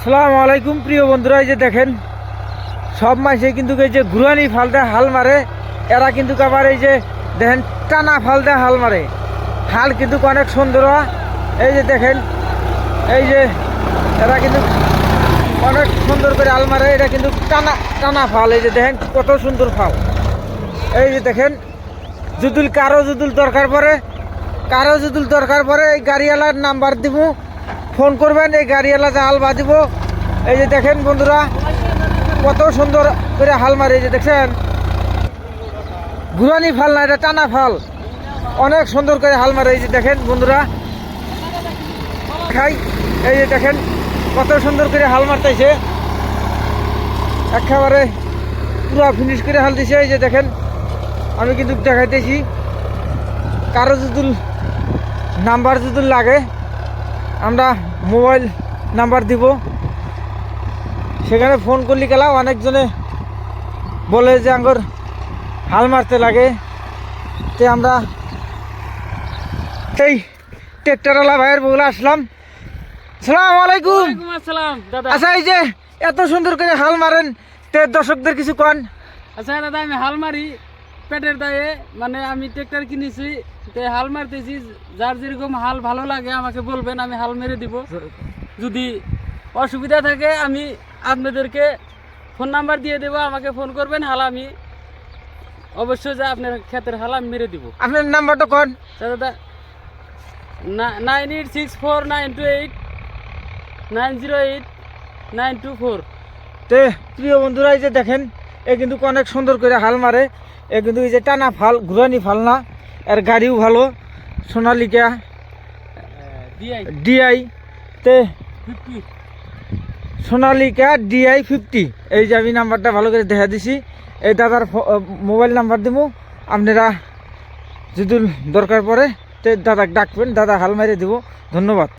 আসসালামু আলাইকুম প্রিয় বন্ধুরা, এই যে দেখেন সব মাসে কিন্তু এই যে ঘুরানি ফালদা হাল মারে, এরা কিন্তু আবার এই যে দেখেন টানা ফালদা হাল মারে। হাল কিন্তু অনেক সুন্দর হয়। এই যে দেখেন এই যে এরা কিন্তু অনেক সুন্দর করে হাল মারে। এটা কিন্তু টানা টানা ফাল। এই যে দেখেন কত সুন্দর ফাল। এই যে দেখেন যদি কারো দরকার পড়ে এই গাড়িওয়ালার নাম্বার দিব, ফোন করবেন, এই গাড়িওয়ালা যে হাল বাঁধিব। এই যে দেখেন বন্ধুরা কত সুন্দর করে হাল মারে। এই যে দেখছেন ঘুরানি ফাল না, এটা টানা ফাল, অনেক সুন্দর করে হাল মারে। এই যে দেখেন বন্ধুরা খাই, এই যে দেখেন কত সুন্দর করে হাল মারতেছে, একেবারে পুরো ফিনিশ করে হাল দিছে। এই যে দেখেন আমি কিন্তু দেখাইতেছি, কারো যদি নাম্বার যদি লাগে আমরা মোবাইল নাম্বার দিব, সেখানে ফোন করলে গেলা অনেকজনে বলে যে আঙ্গর হাল মারতে লাগে। তো আমরা সেই ট্রেক্টরওয়ালা ভাইয়ের বলে আসলাম। সালাম আলাইকুম। আসসালাম দাদা। আচ্ছা এই যে এত সুন্দর করে হাল মারেন, তো দর্শকদের কিছু কন। আচ্ছা দাদা, আমি হাল মারি পেটের দায়ে, মানে আমি ট্রেক্টর কিনেছি, তো হাল মারতেছি। যার যেরকম হাল ভালো লাগে আমাকে বলবেন, আমি হাল মেরে দিব। যদি অসুবিধা থাকে আমি আপনাদেরকে ফোন নাম্বার দিয়ে দেবো, আমাকে ফোন করবেন, হাল আমি অবশ্যই যা আপনার ক্ষেতের হাল আমি মেরে দিব। আপনার নাম্বারটা কন। দাদা 9864928908 924। তে প্রিয় বন্ধুরা এই যে দেখেন এ কিন্তু অনেক সুন্দর করে হাল মারে। এ কিন্তু এই যে টানা ফাল, ঘুরানি ফাল না, এর গাড়িও ভালো, সোনালিকা ডিআই তে 50। সোনালিকা DI 50। এই যে আমি নাম্বারটা ভালো করে দেখা দিছি, এই দাদার মোবাইল নাম্বার দিব। আপনারা যদি দরকার পড়ে তে দাদাকে ডাকবেন, দাদা হাল মারে দিব। ধন্যবাদ।